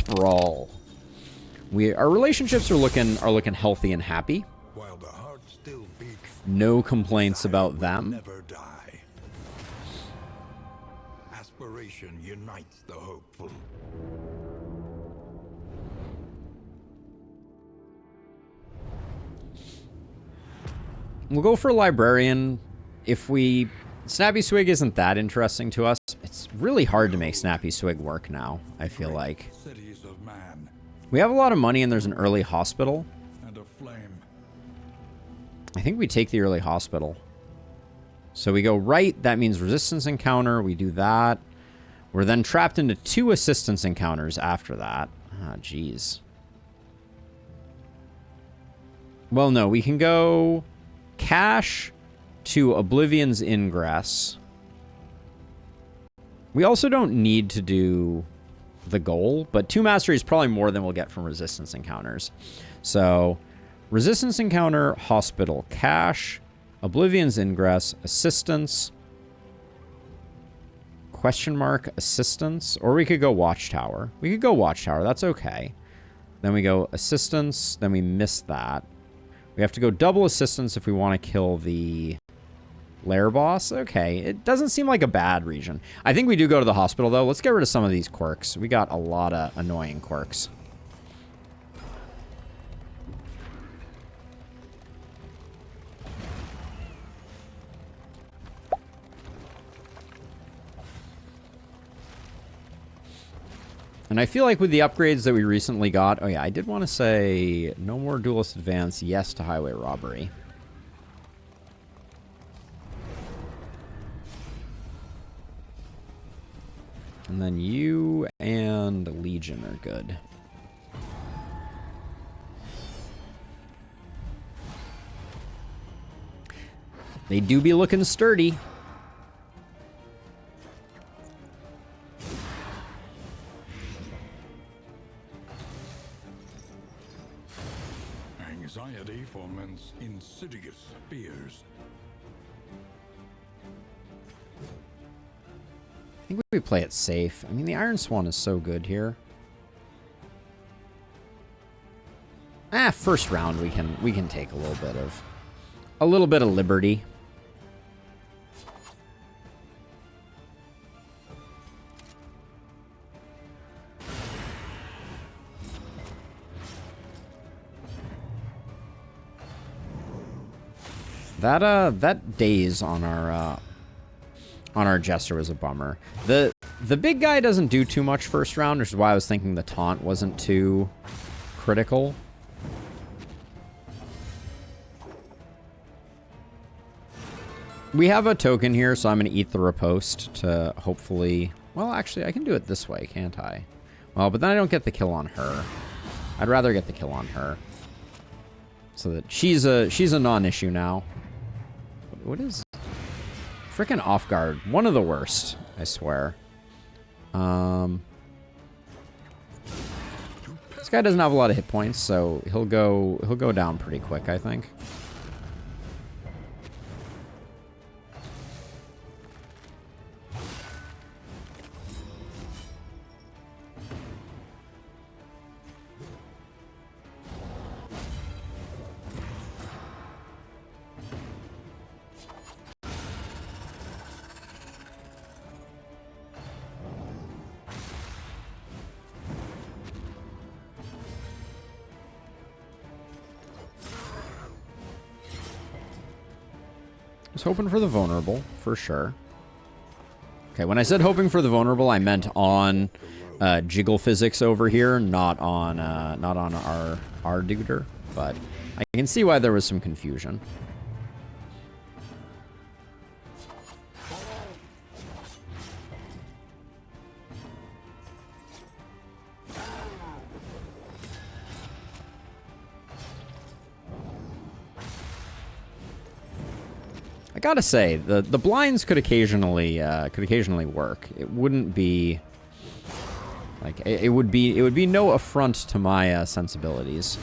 overall, our relationships are looking healthy and happy. While the heart still beats, No complaints about them. never die. Aspiration unites the hopeful. We'll go for Librarian. If we... Snappy Swig isn't that interesting to us. It's really hard to make Snappy Swig work now, I feel like. Cities of man We have a lot of money and there's an early hospital. and a flame. I think we take the early hospital. So we go right. That means resistance encounter. We do that. We're then trapped into 2 assistance encounters after that. Ah, jeez. Well, no. We can go cash to Oblivion's Ingress. We also don't need to do the goal, but 2 mastery is probably more than we'll get from resistance encounters. So, resistance encounter, hospital, cash, Oblivion's Ingress, assistance, question mark, assistance, or we could go Watchtower. We could go Watchtower, that's okay. Then we go assistance, then we miss that. We have to go double assistance if we want to kill the Lair boss. Okay, it doesn't seem like a bad region. I think we do go to the hospital, though. Let's get rid of some of these quirks. We got a lot of annoying quirks. And I feel like with the upgrades that we recently got... Oh, yeah, I did want to say no more Duelist Advance, yes to Highway Robbery. And then you and Legion are good. They do be looking sturdy. Anxiety foments insidious fears. I think we play it safe. I mean, the Iron Swan is so good here. First round we can take a little bit of liberty. That daze on our Jester was a bummer. The big guy doesn't do too much first round, which is why I was thinking the taunt wasn't too critical. We have a token here, so I'm going to eat the riposte to hopefully... Well, actually, I can do it this way, can't I? Well, but then I don't get the kill on her. I'd rather get the kill on her. So that she's a non-issue now. What is... Frickin' off guard. One of the worst, I swear. This guy doesn't have a lot of hit points, so he'll go down pretty quick, I think. Was hoping for the vulnerable, for sure. Okay, when I said hoping for the vulnerable, I meant on jiggle physics over here, not on our duder. But I can see why there was some confusion. I gotta say, the blinds could occasionally work. It wouldn't be like it would be no affront to my sensibilities.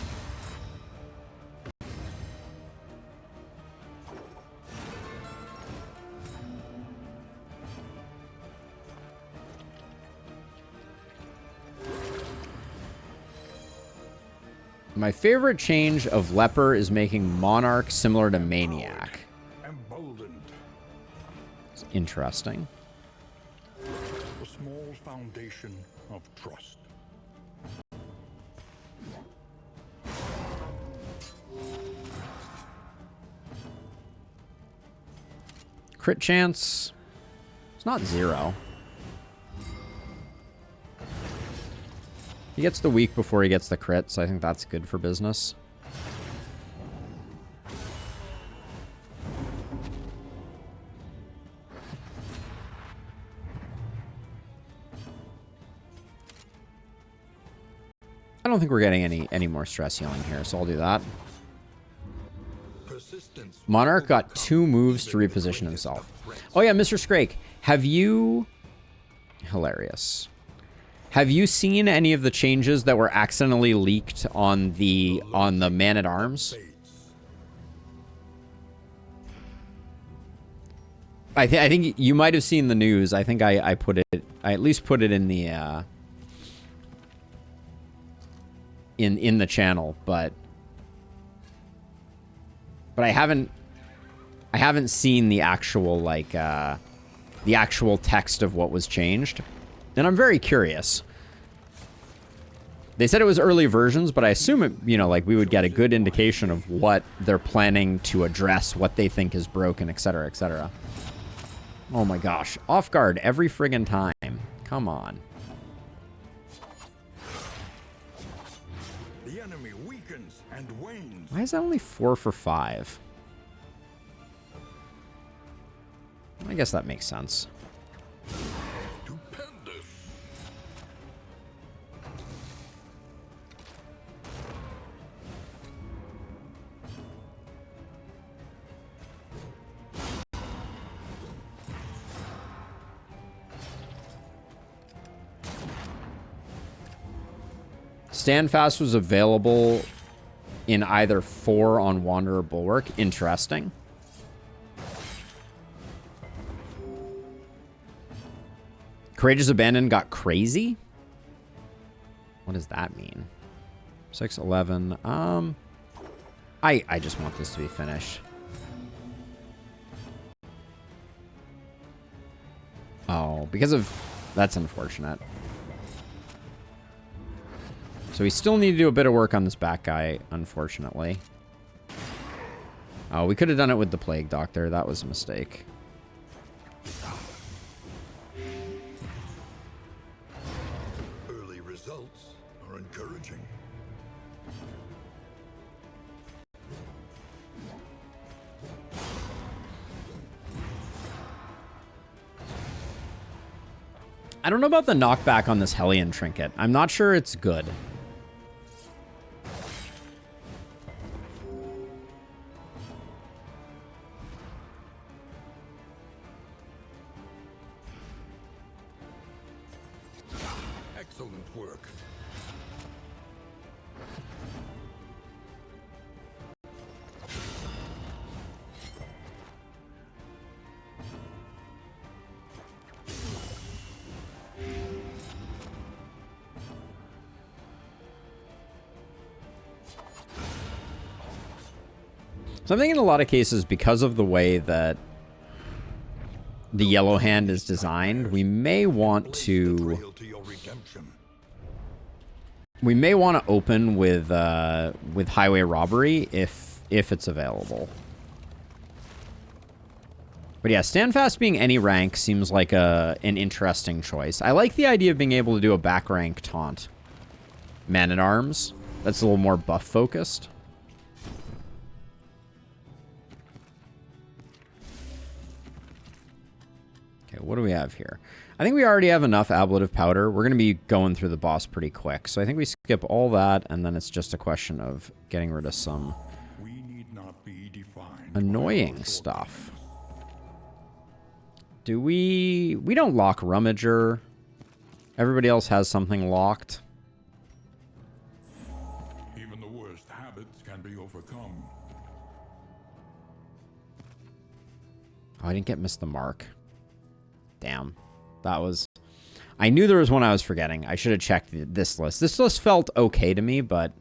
My favorite change of Leper is making Monarch similar to Maniac. Emboldened. It's interesting. A small foundation of trust. Crit chance. It's not 0. He gets the weak before he gets the crit, so I think that's good for business. I don't think we're getting any more stress healing here, so I'll do that. Monarch got 2 moves to reposition himself. Oh yeah, Mr. Scrake, have you... Hilarious. Have you seen any of the changes that were accidentally leaked on the Man-at-Arms? I think you might have seen the news. I think I put it... I at least put it in the... in the channel, but I haven't seen the actual the actual text of what was changed, and I'm very curious. They said it was early versions, but I assume it, you know, like we would get a good indication of what they're planning to address, what they think is broken, etc., etc. Oh my gosh, off guard every friggin' time. Come on. The enemy weakens and wanes. Why is that only 4 for 5? I guess that makes sense. Stupendous. Standfast was available in either 4 on Wanderer Bulwark. Interesting. Courageous Abandon got crazy? What does that mean? 6-11. I just want this to be finished. Oh, because of... That's unfortunate. So we still need to do a bit of work on this back guy, unfortunately. Oh, we could have done it with the Plague Doctor. That was a mistake. Early results are encouraging. I don't know about the knockback on this Hellion Trinket. I'm not sure it's good. Excellent work. So I'm thinking in a lot of cases, because of the way that the yellow hand is designed, we may want to open with highway robbery if it's available. But yeah, Standfast being any rank seems like an interesting choice. I like the idea of being able to do a back rank taunt. Man-at-Arms. That's a little more buff focused. Okay, what do we have here? I think we already have enough ablative powder. We're going to be going through the boss pretty quick. So I think we skip all that, and then it's just a question of getting rid of some annoying stuff. Do we... We don't lock Rummager. Everybody else has something locked. Even the worst habits can be overcome. Oh, I didn't get Miss the Mark. Damn. That was... I knew there was one I was forgetting. I should have checked this list. This list felt okay to me, but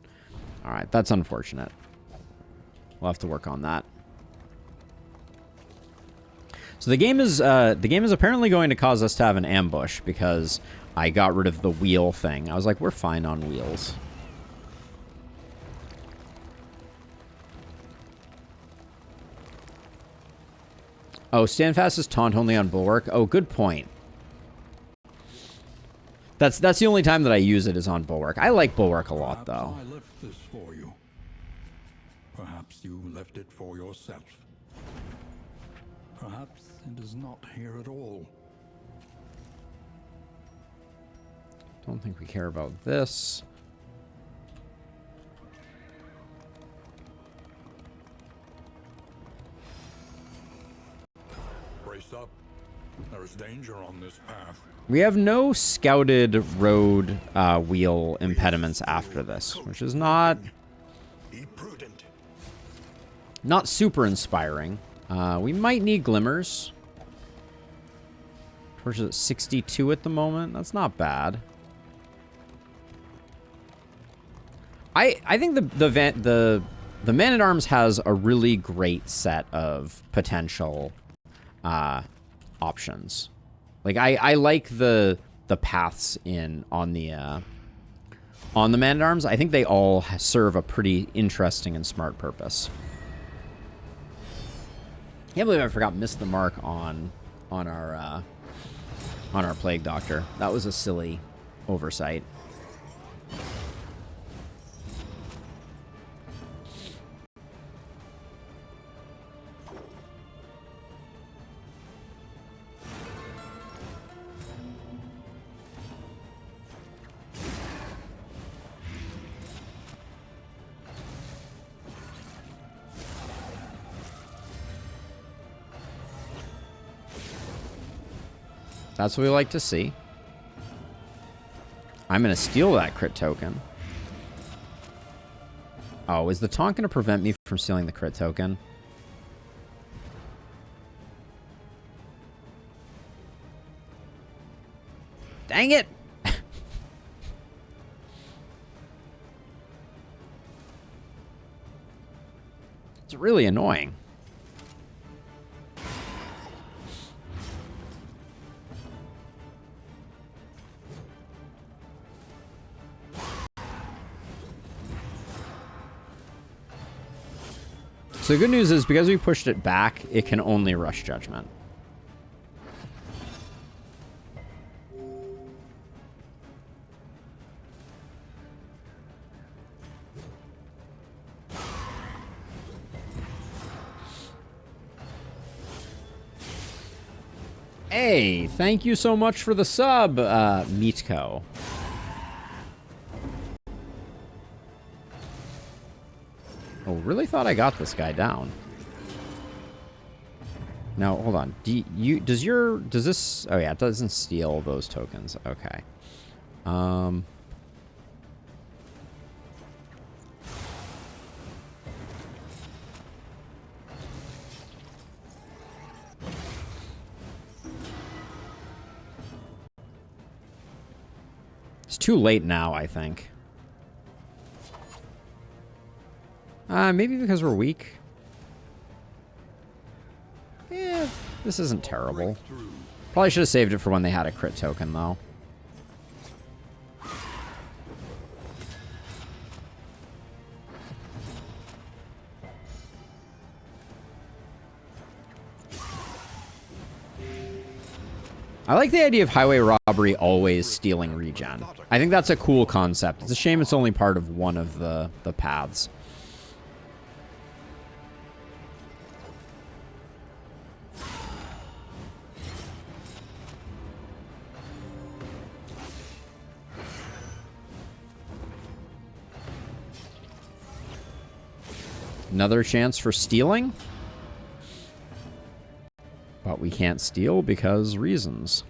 All right, that's unfortunate. We'll have to work on that. So the game is apparently going to cause us to have an ambush because I got rid of the wheel thing. I was like, we're fine on wheels. Oh, Standfast is taunt only on Bulwark. Oh, good point. That's the only time that I use it is on Bulwark. I like Bulwark a lot, though. I left this for you. Perhaps you left it for yourself. Perhaps it is not here at all. Don't think we care about this. Brace up. There is danger on this path. We have no scouted road wheel impediments after this, which is not Be prudent. super inspiring. We might need glimmers. Torch is at 62 at the moment. That's not bad. I think the Man-at-Arms has a really great set of potential options. Like I like the paths on the Man-at-Arms. I think they all serve a pretty interesting and smart purpose. Can't believe I forgot missed the mark on our Plague Doctor. That was a silly oversight. That's what we like to see. I'm going to steal that crit token. Oh, is the taunt going to prevent me from stealing the crit token? Dang it! It's really annoying. So the good news is, because we pushed it back, it can only rush Judgment. Hey, thank you so much for the sub, Meatco. Oh, really thought I got this guy down. Now, hold on. Does this... Oh, yeah, it doesn't steal those tokens. Okay. It's too late now, I think. Maybe because we're weak. Yeah, this isn't terrible. Probably should have saved it for when they had a crit token, though. I like the idea of highway robbery always stealing regen. I think that's a cool concept. It's a shame it's only part of one of the paths. Another chance for stealing. But we can't steal because reasons.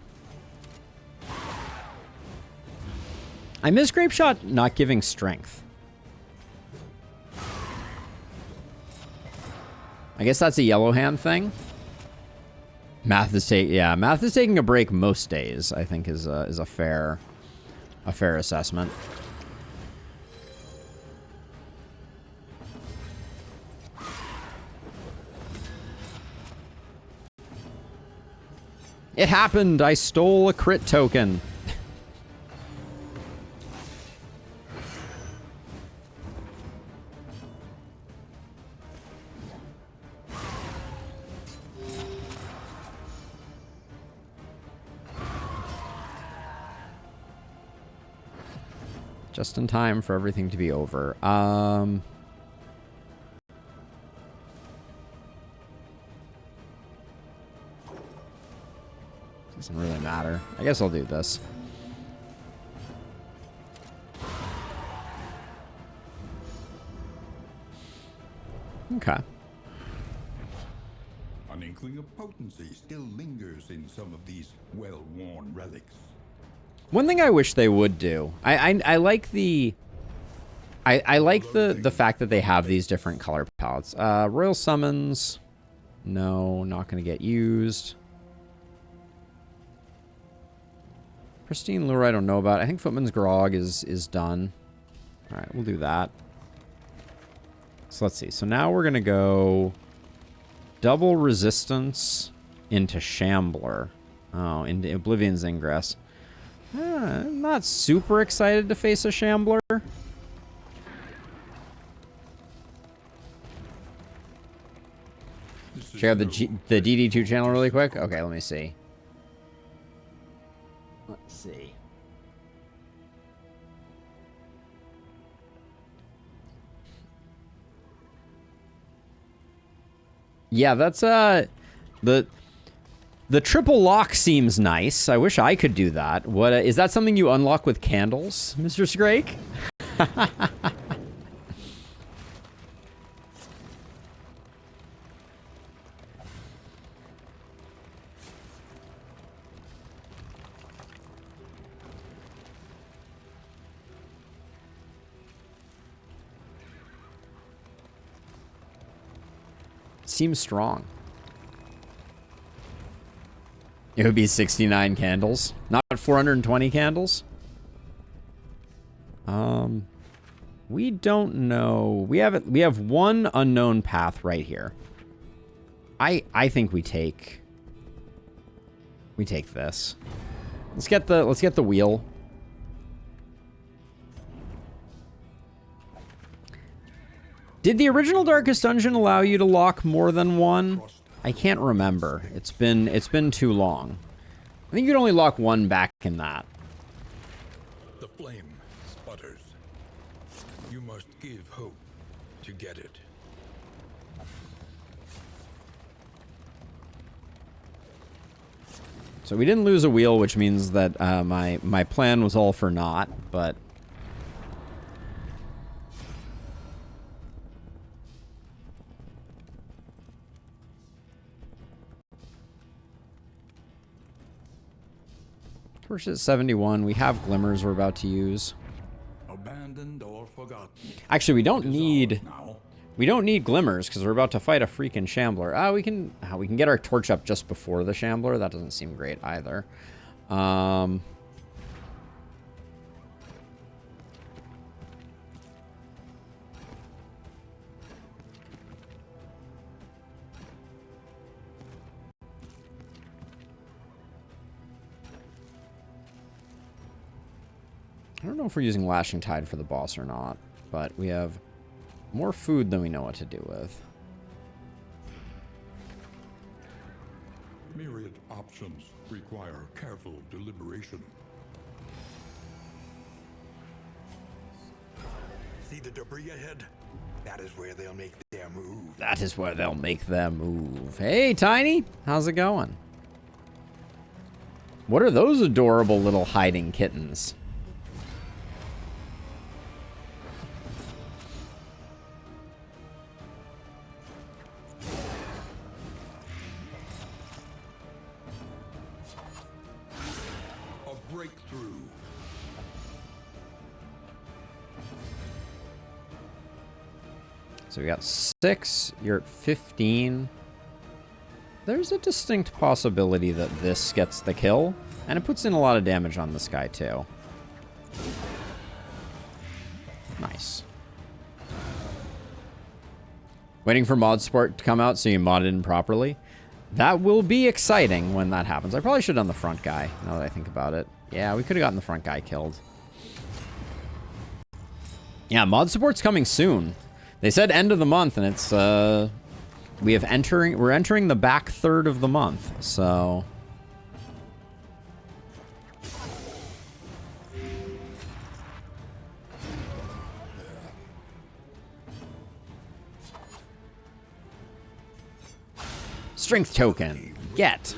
I miss Grape Shot not giving strength. I guess that's a yellow hand thing. Math is taking a break most days, I think is a fair assessment. It happened! I stole a crit token. Just in time for everything to be over. Doesn't really matter. I guess I'll do this. Okay. An inkling of potency still lingers in some of these well-worn relics. One thing I wish they would do, I like the fact that they have these different color palettes. Royal Summons, no, not going to get used. Pristine Lure, I don't know about. I think Footman's Grog is done. All right, we'll do that. So let's see. So now we're going to go double resistance into Shambler. Oh, into Oblivion's Ingress. I'm not super excited to face a Shambler. Check out the DD2 channel really quick. Okay, let me see. Let's see. Yeah, that's the triple lock seems nice. I wish I could do that. What is that something you unlock with candles, Mr. Scrake? Seems strong. It would be 69 candles, not 420 candles. We don't know. We have one unknown path right here. I think we take this. Let's get the wheel. Did the original Darkest Dungeon allow you to lock more than one? I can't remember. It's been too long. I think you can only lock one back in that. The flame sputters. You must give hope to get it. So we didn't lose a wheel, which means that my plan was all for naught, but Torch at 71. We have glimmers we're about to use. Abandoned or forgotten. Actually, we don't need glimmers because we're about to fight a freaking Shambler. We can get our torch up just before the Shambler. That doesn't seem great either. I don't know if we're using Lashing Tide for the boss or not, but we have more food than we know what to do with. Myriad options require careful deliberation. See the debris ahead? That is where they'll make their move. That is where they'll make their move. Hey, Tiny! How's it going? What are those adorable little hiding kittens? Breakthrough. So we got 6. You're at 15. There's a distinct possibility that this gets the kill, and it puts in a lot of damage on this guy too. Nice. Waiting for mod support to come out so you modded in properly. That will be exciting when that happens. I probably should have done the front guy, now that I think about it. Yeah, we could have gotten the front guy killed. Yeah, mod support's coming soon. They said end of the month, and it's, we're entering the back third of the month, so... Strength token. Get.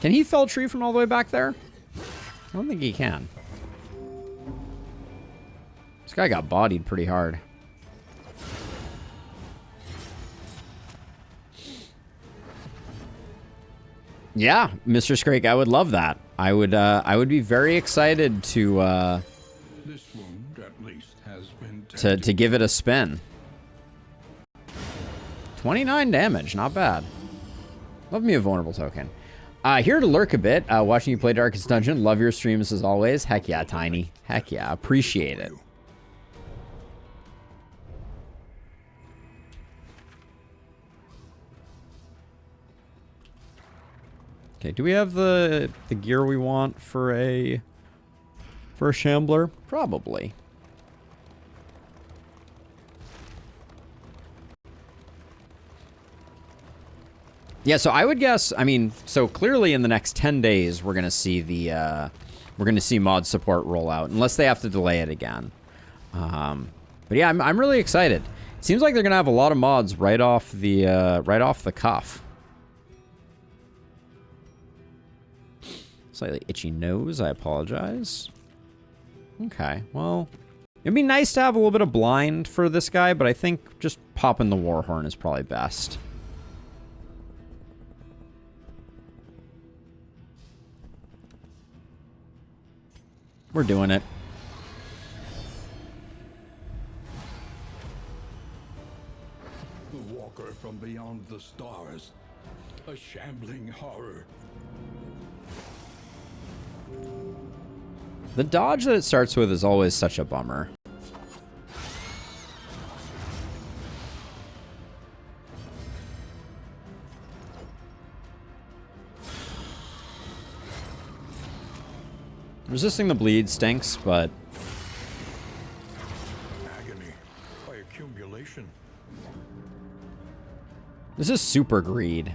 Can he fell tree from all the way back there? I don't think he can. This guy got bodied pretty hard. Yeah, Mr. Scrake, I would love that. I would be very excited to This wound at least has been to give it a spin. 29 damage, not bad. Love me a vulnerable token. Here to lurk a bit, watching you play Darkest Dungeon. Love your streams as always. Heck yeah, Tiny. Heck yeah, appreciate it. Okay, do we have the gear we want for a shambler? Probably. Yeah, so I would guess, I mean, so clearly in the next 10 days we're going to see mod support roll out unless they have to delay it again. But yeah, I'm really excited. It seems like they're going to have a lot of mods right off the cuff. Slightly itchy nose, I apologize. Okay, well, it'd be nice to have a little bit of blind for this guy, but I think just popping the Warhorn is probably best. We're doing it. The walker from beyond the stars. A shambling horror. The dodge that it starts with is always such a bummer. Resisting the bleed stinks, but... Agony by accumulation. This is super greed.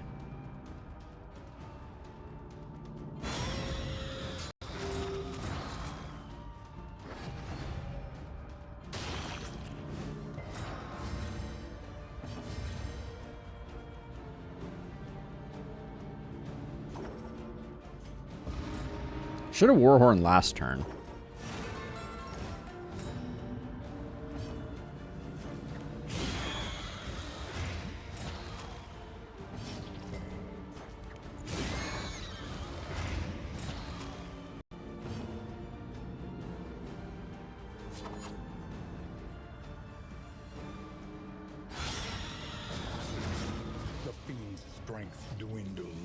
Should have Warhorn last turn. The fiend's strength dwindles.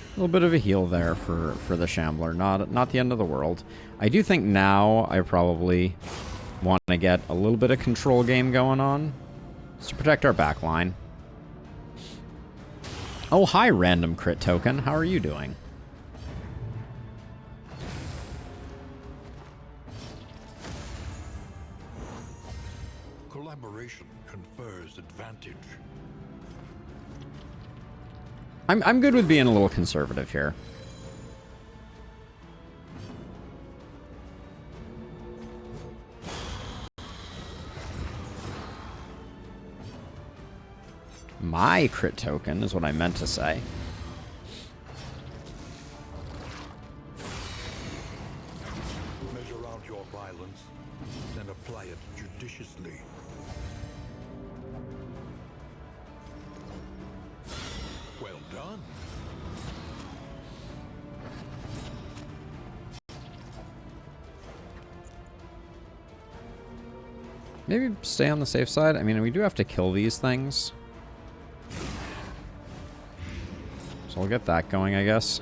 A little bit of a heal there for the Shambler. Not the end of the world. I do think now I probably want to get a little bit of control game going on. Just to protect our back line. Oh, hi, random crit token. How are you doing? Collaboration confers advantage. I'm good with being a little conservative here. My crit token is what I meant to say. Measure out your violence and apply it judiciously. Well done. Maybe stay on the safe side. I mean, we do have to kill these things. So I'll get that going, I guess.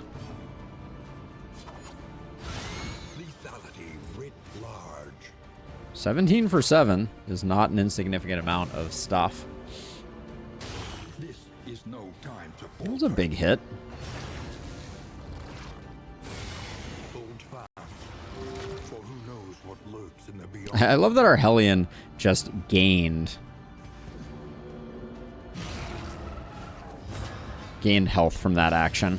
Lethality writ large. 17 for 7 is not an insignificant amount of stuff. This is no time to It was a big hit. hold fast. For who knows what lurks in the beyond. I love that our Hellion just gained health from that action.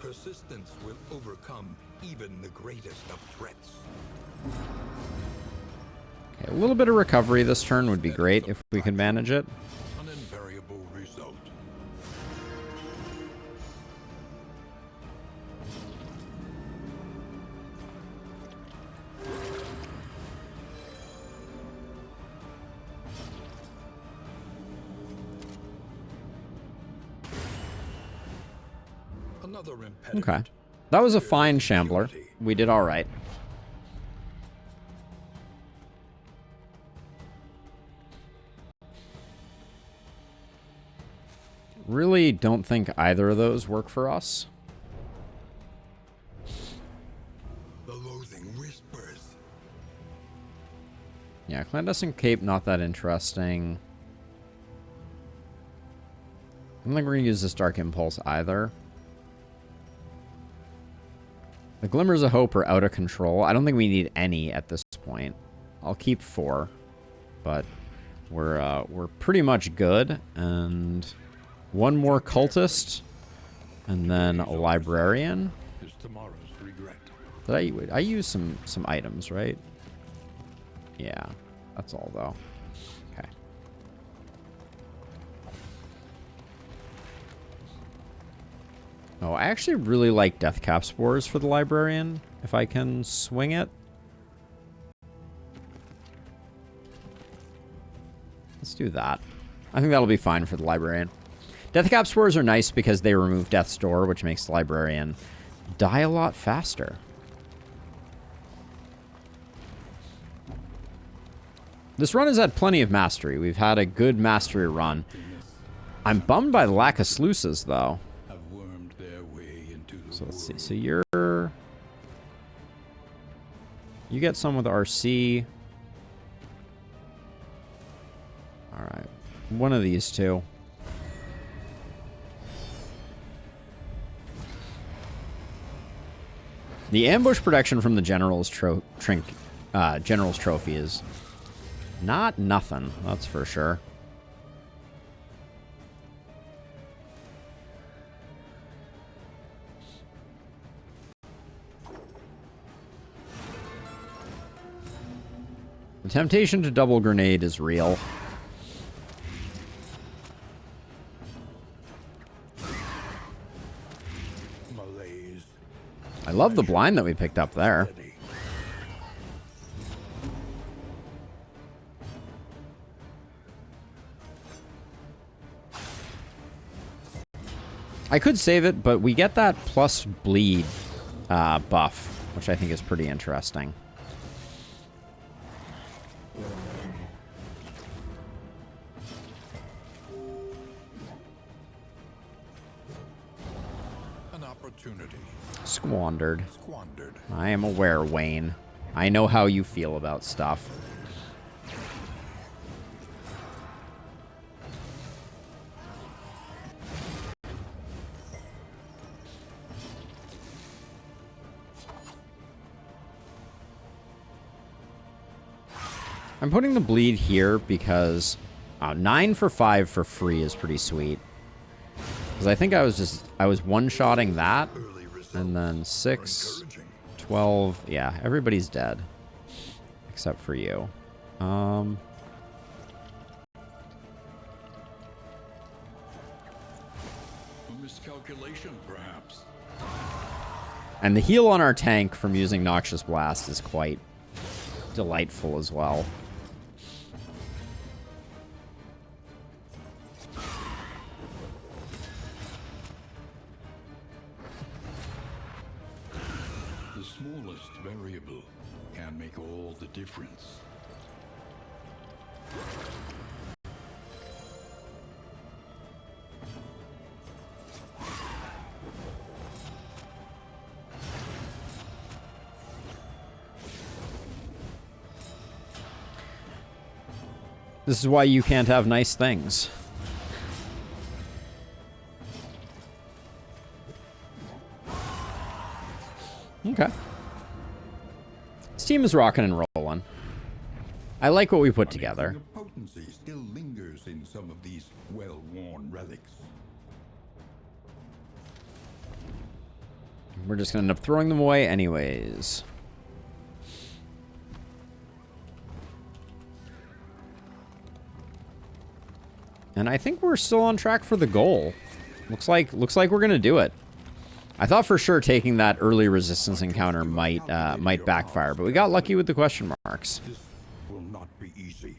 Persistence will overcome even the greatest of threats. Okay, a little bit of recovery this turn would be great if we could manage it. An invariable result. Another impediment. Okay. That was a fine Shambler. We did all right. Really don't think either of those work for us. The loathing whispers. Yeah, Clandestine Cape, not that interesting. I don't think we're going to use this Dark Impulse either. The Glimmers of Hope are out of control. I don't think we need any at this point. I'll keep 4, but we're pretty much good. And one more Cultist, and then a Librarian. Is tomorrow's regret. Did I use some items, right? Yeah, that's all though. Okay. Oh, I actually really like Deathcap Spores for the Librarian, if I can swing it. Let's do that. I think that'll be fine for the Librarian. Deathcap Spores are nice because they remove Death's Door, which makes the Librarian die a lot faster. This run has had plenty of mastery. We've had a good mastery run. I'm bummed by the lack of sluices, though. Have wormed their way into the So let's see. world. So you get some with RC. All right. One of these two. The ambush protection from the General's General's Trophy is not nothing, that's for sure. The temptation to double grenade is real. Malaise. I love the blind that we picked up there. Steady. I could save it, but we get that plus bleed buff, which I think is pretty interesting. An opportunity Squandered. squandered. I am aware, Wayne. I know how you feel about stuff. I'm putting the bleed here because 9 for 5 for free is pretty sweet. Because I think I was one-shotting that, Early results and then are 6, encouraging. 12, yeah, everybody's dead. Except for you. A miscalculation, perhaps. And the heal on our tank from using Noxious Blast is quite delightful as well. The smallest variable can make all the difference. This is why you can't have nice things. Okay. This team is rocking and rolling. I like what we put together. The potency still lingers in some of these well-worn relics. We're just gonna end up throwing them away anyways. And I think we're still on track for the goal. Looks like we're gonna do it. I thought for sure taking that early resistance encounter might backfire, but we got lucky with the question marks. This will not be easy.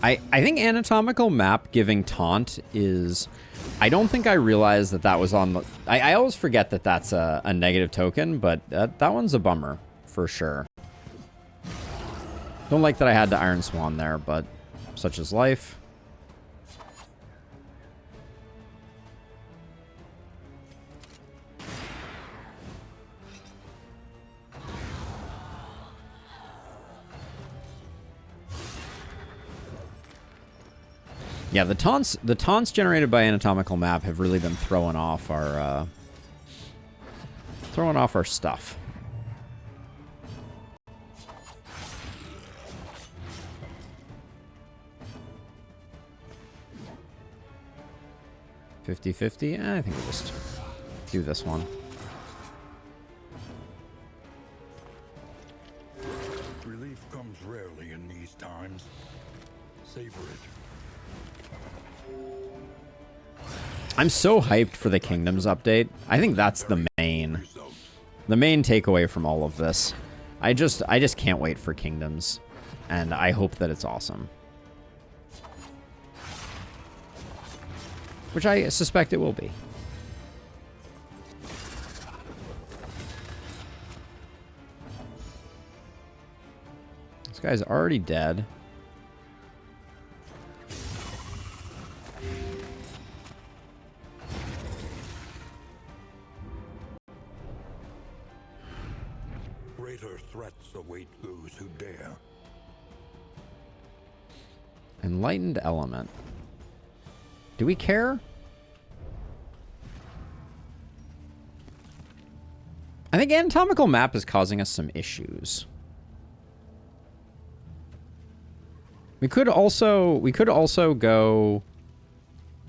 I think anatomical map giving taunt is... I don't think I realized that was on the... I always forget that that's a negative token, but that one's a bummer, for sure. Don't like that I had to Iron Swan there, but such is life. Yeah, the taunts generated by anatomical map have really been throwing off our stuff. $50-50? I think we'll just do this one. Relief comes rarely in these times. Savor it. I'm so hyped for the Kingdoms update. I think that's the main takeaway from all of this. I just can't wait for Kingdoms, and I hope that it's awesome. Which I suspect it will be. This guy's already dead. Greater threats await those who dare. Enlightened element. Do we care? I think anatomical map is causing us some issues. We could also go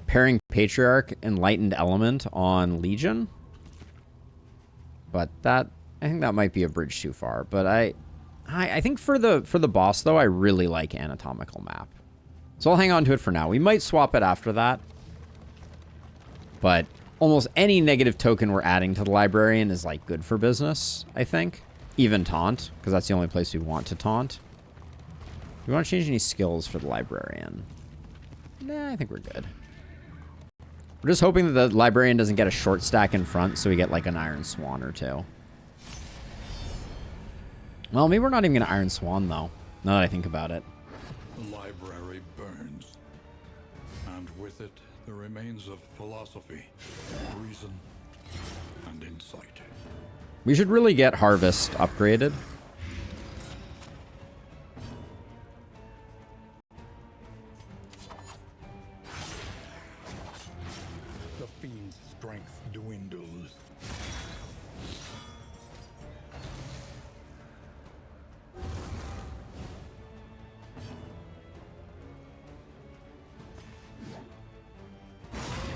pairing Patriarch Enlightened Element on Legion. But I think that might be a bridge too far. But I think for the boss though, I really like anatomical map. So I'll hang on to it for now. We might swap it after that. But almost any negative token we're adding to the Librarian is like good for business, I think. Even taunt, because that's the only place we want to taunt. Do we want to change any skills for the Librarian? Nah, I think we're good. We're just hoping that the Librarian doesn't get a short stack in front, so we get like an Iron Swan or two. Well, maybe we're not even going to Iron Swan, though, now that I think about it. The library burns, and with it, the remains of philosophy, reason, and insight. We should really get Harvest upgraded. The fiend's strength dwindles.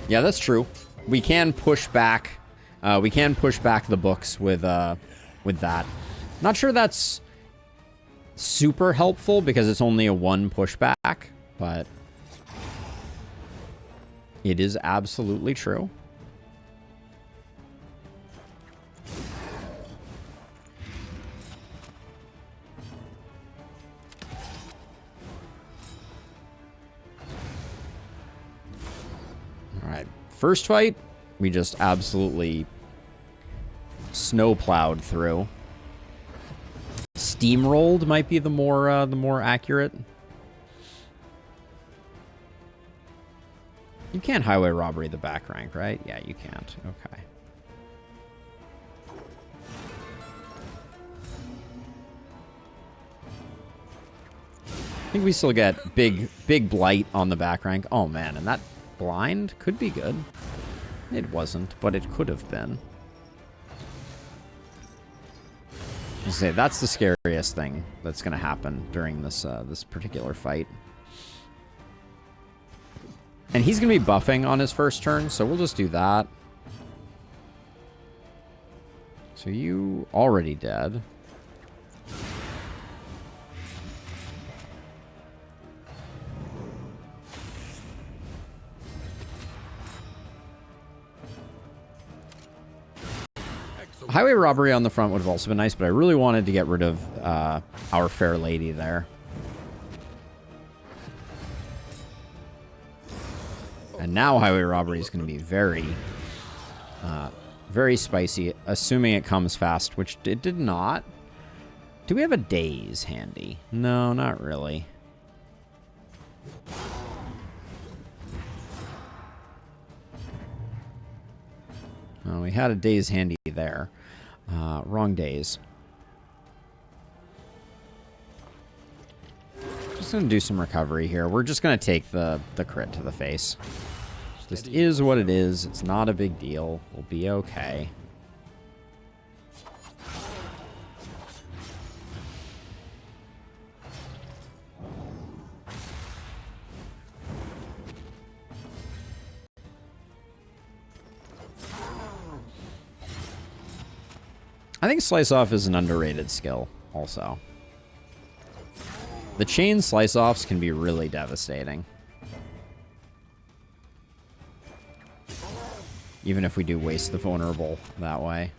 Yeah, that's true. We can push back. We can push back the books with that. Not sure that's super helpful because it's only a 1 pushback, but it is absolutely true. Alright, first fight, we just absolutely snowplowed through. Steamrolled might be the more accurate. You can't highway robbery the back rank, right? Yeah, you can't. Okay. I think we still get big blight on the back rank. Oh man, and that blind could be good. It wasn't, but it could have been. I say that's the scariest thing that's going to happen during this this particular fight. And he's going to be buffing on his first turn, so we'll just do that. So you already dead. Highway robbery on the front would have also been nice, but I really wanted to get rid of our fair lady there. And now highway robbery is going to be very, very spicy, assuming it comes fast, which it did not. Do we have a daze handy? No, not really. Oh, we had a daze handy there. Wrong daze. Just going to do some recovery here. We're just going to take the crit to the face. Just is what it is. It's not a big deal. We'll be okay. I think Slice Off is an underrated skill, also. The chain Slice Offs can be really devastating. Even if we do waste the vulnerable that way.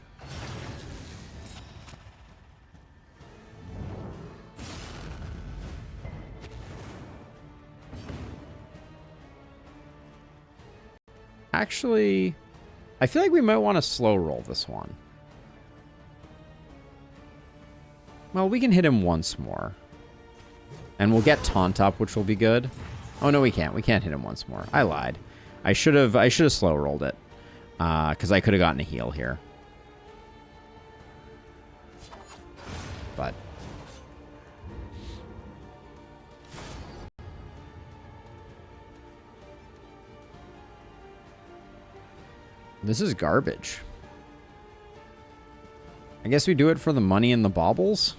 Actually, I feel like we might want to slow roll this one. Well, we can hit him once more. And we'll get Taunt up, which will be good. Oh, no, we can't. We can't hit him once more. I lied. I should have slow rolled it. Because I could have gotten a heal here. But this is garbage. I guess we do it for the money and the baubles.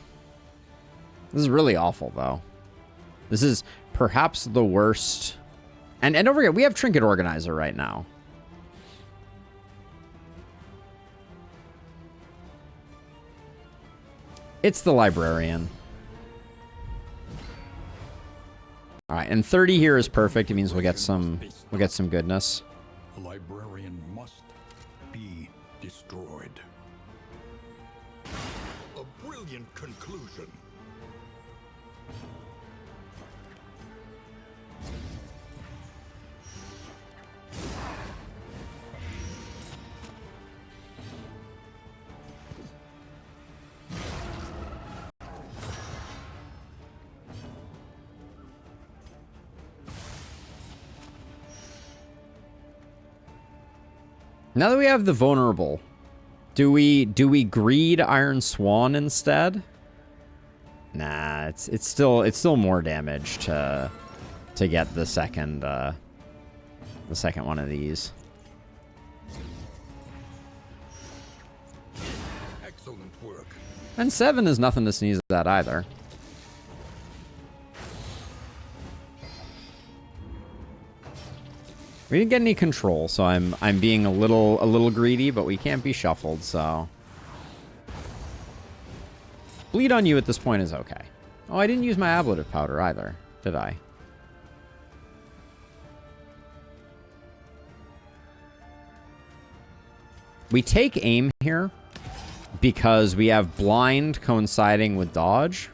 This is really awful, though. This is perhaps the worst. And don't forget, we have Trinket Organizer right now. It's the Librarian. All right, and 30 here is perfect. It means we'll get some goodness. The Librarian must be destroyed. A brilliant conclusion. Now that we have the vulnerable, do we greed Iron Swan instead? Nah, it's still more damage to get the second one of these. Excellent work. And 7 is nothing to sneeze at either. We didn't get any control, so I'm being a little greedy, but we can't be shuffled, so bleed on you at this point is okay. Oh, I didn't use my ablative powder either, did I? We take aim here because we have blind coinciding with dodge,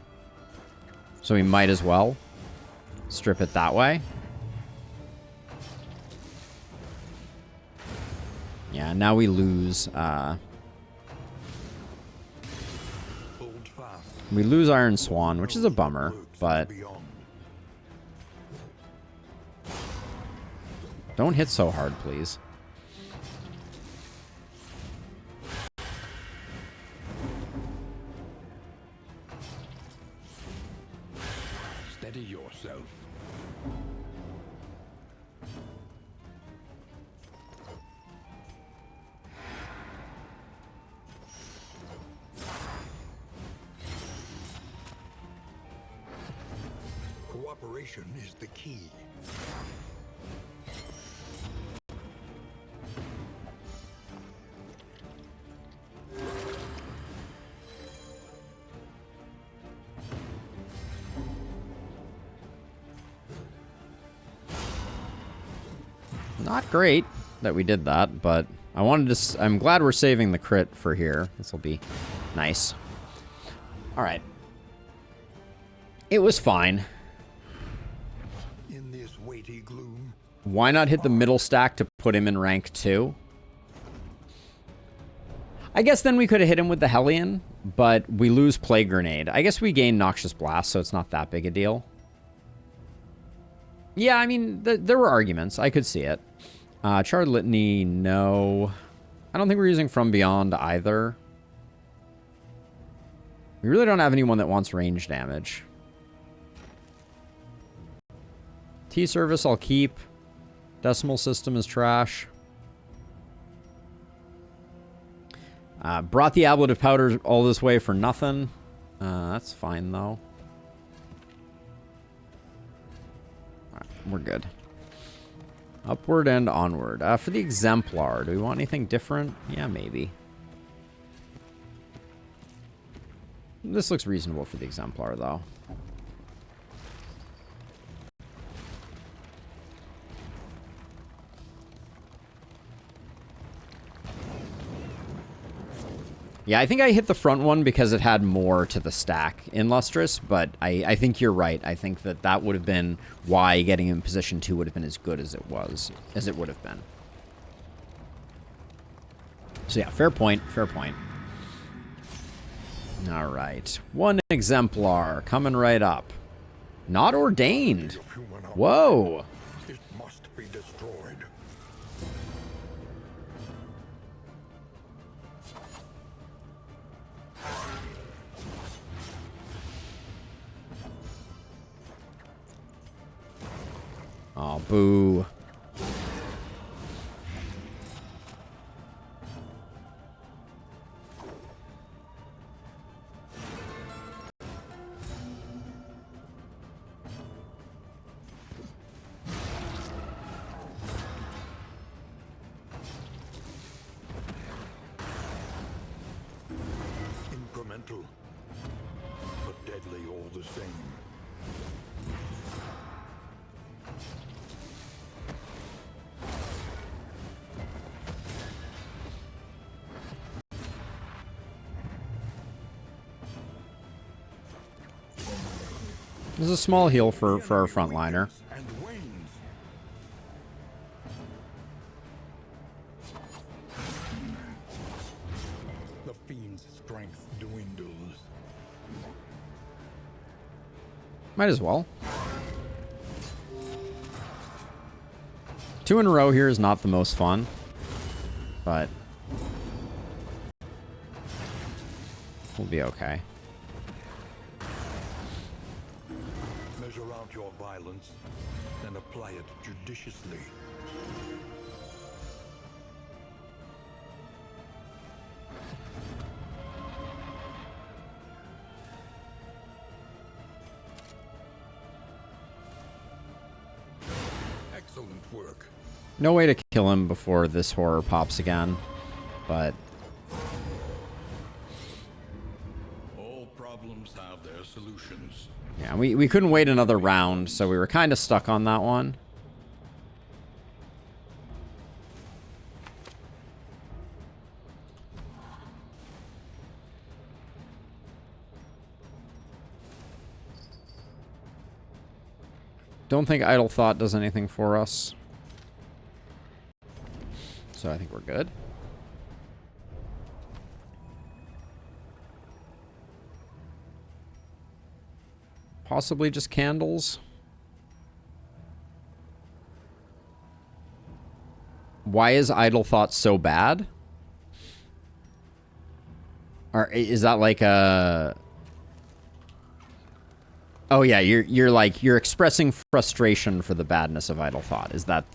so we might as well strip it that way. Yeah, now we lose. We lose Iron Swan, which is a bummer, but Don't hit so hard, please. Steady yourself. Cooperation is the key. Not great that we did that, but I wanted to... I'm glad we're saving the crit for here. This will be nice. All right. It was fine. In this weighty gloom, Why not hit the middle stack to put him in rank 2? I guess then we could have hit him with the Hellion, but we lose Plague Grenade. I guess we gain Noxious Blast, so it's not that big a deal. Yeah, I mean, there were arguments. I could see it. Charred Litany, no. I don't think we're using From Beyond either. We really don't have anyone that wants range damage. T-Service I'll keep. Decimal System is trash. Brought the Ablative Powder all this way for nothing. That's fine, though. Alright, we're good. Upward and onward. For the Exemplar, do we want anything different? Yeah, maybe. This looks reasonable for the Exemplar, though. Yeah, I think I hit the front one because it had more to the stack in Lustrous, but I think you're right. I think that would have been why getting in position 2 would have been as good as it would have been. So yeah, fair point, fair point. All right, 1 Exemplar coming right up. Not ordained. Whoa. it must be destroyed. Oh, boo. Incremental, but deadly all the same. This is a small heal for our frontliner. And wanes. The fiend's strength dwindles. Might as well. 2 in a row here is not the most fun, but we'll be okay. Measure out your violence, then apply it judiciously. Excellent work. No way to kill him before this horror pops again, but All problems have their solutions. yeah, we couldn't wait another round, so we were kind of stuck on that one. Don't think Idle Thought does anything for us. So I think we're good. Possibly just candles. Why is Idle Thought so bad? Or is that like a... Oh yeah, you're expressing frustration for the badness of Idle Thought. Is that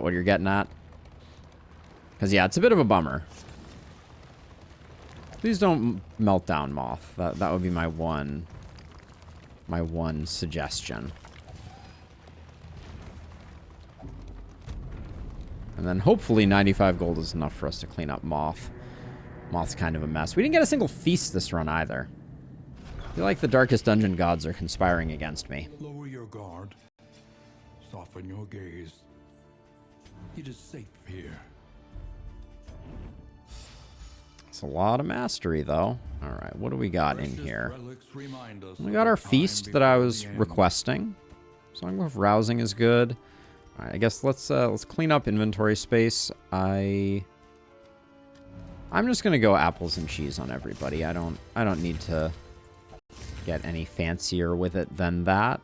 what you're getting at? Because yeah, it's a bit of a bummer. Please don't melt down, Moth. That would be my one suggestion. And then hopefully 95 gold is enough for us to clean up Moth. Moth's kind of a mess. We didn't get a single feast this run either. I feel like the darkest dungeon gods are conspiring against me. Lower your guard. Soften your gaze. It is safe here. It's a lot of mastery, though. All right, what do we got in here? We got of our the time feast that I before was the end. requesting. Song of Rousing is good. All right, I guess let's clean up inventory space. I'm just gonna go apples and cheese on everybody. I don't need to get any fancier with it than that.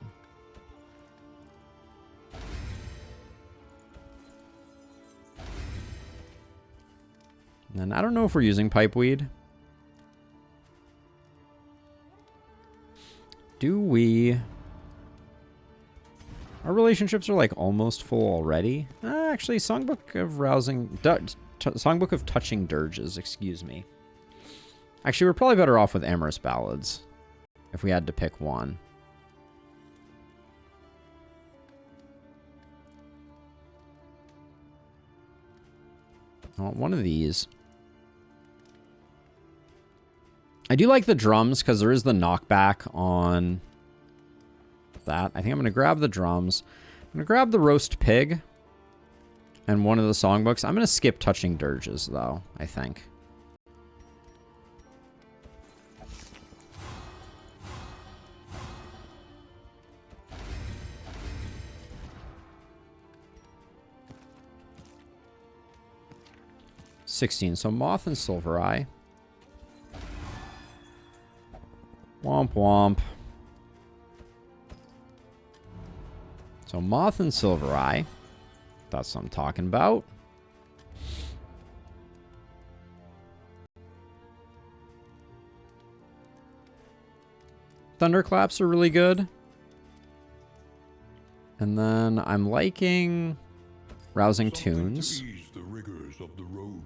And I don't know if we're using pipeweed. Do we? Our relationships are like almost full already. Actually, Songbook of Rousing, Songbook of Touching Dirges, excuse me. Actually, we're probably better off with Amorous Ballads if we had to pick one. I want one of these. I do like the drums because there is the knockback on that. I think I'm going to grab the drums. I'm going to grab the roast pig and one of the songbooks. I'm going to skip Touching Dirges, though, I think. $16. So Moth and Silver Eye. Womp womp. So Moth and Silver Eye. That's what I'm talking about. Thunderclaps are really good. And then I'm liking Rousing Something Tunes. to ease the rigors of the road.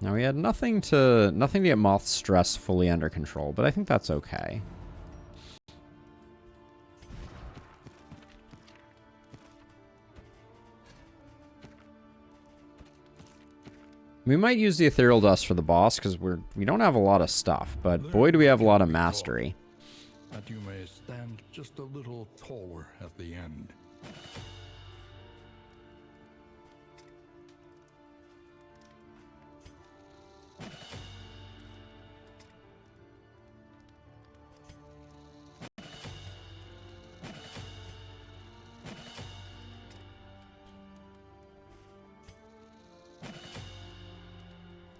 Now we had nothing to get Moth's stress fully under control, but I think that's okay. We might use the Ethereal Dust for the boss because we don't have a lot of stuff, but boy do we have a lot of mastery. That you may stand just a little taller at the end.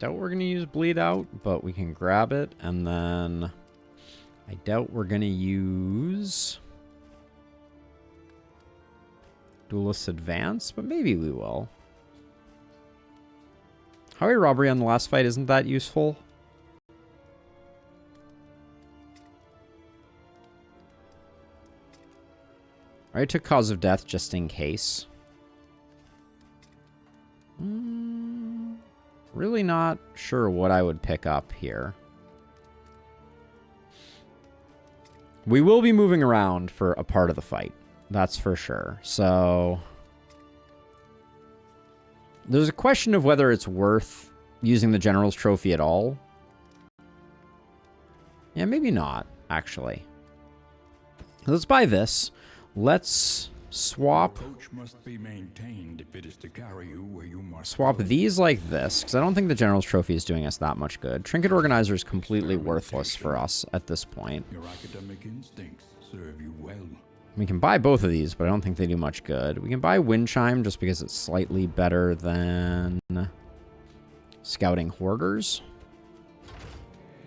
Doubt we're gonna use Bleed Out, but we can grab it, and then I doubt we're gonna use Duelist's Advance, but maybe we will. Highway Robbery on the last fight isn't that useful. I took Cause of Death just in case. Really not sure what I would pick up here. We will be moving around for a part of the fight. That's for sure. So there's a question of whether it's worth using the General's Trophy at all. Yeah, maybe not, actually. Let's buy this. Let's swap Coach must be maintained if it is to carry you where you must swap go. these like this, because I don't think the General's Trophy is doing us that much good. Trinket Organizer is completely worthless for us at this point. Your academic instincts serve you well. We can buy both of these, but I don't think they do much good. We can buy Wind Chime just because it's slightly better than Scouting Hoarders.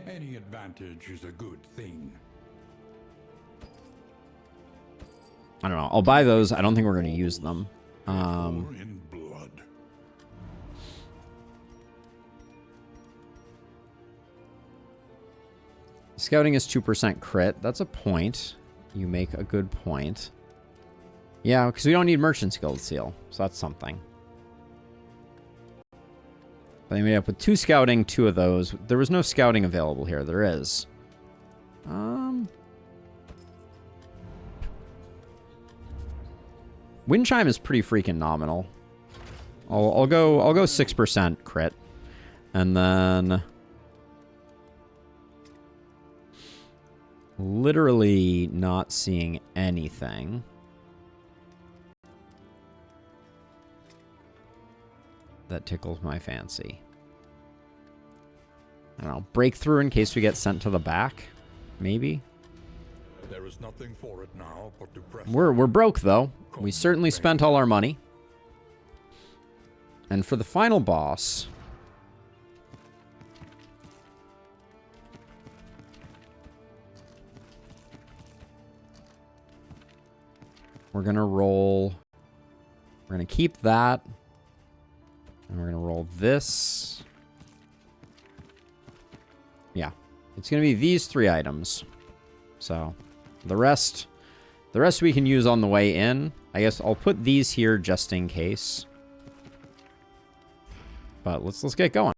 Any advantage is a good thing. I don't know. I'll buy those. I don't think we're going to use them. Or in blood. Scouting is 2% crit. That's a point. You make a good point. Yeah, because we don't need Merchant's Guild Seal. So that's something. But I made up with 2 scouting, 2 of those. There was no scouting available here. There is. Wind Chime is pretty freaking nominal. I'll go 6% crit. And then literally not seeing anything. That tickles my fancy. I don't know. Breakthrough in case we get sent to the back? Maybe? There is nothing for it now but to press. We're broke, though. We certainly spent all our money. And for the final boss... we're going to roll... we're going to keep that. And we're going to roll this. Yeah. It's going to be these 3 items. So, the rest we can use on the way in. I guess I'll put these here just in case. But let's get going.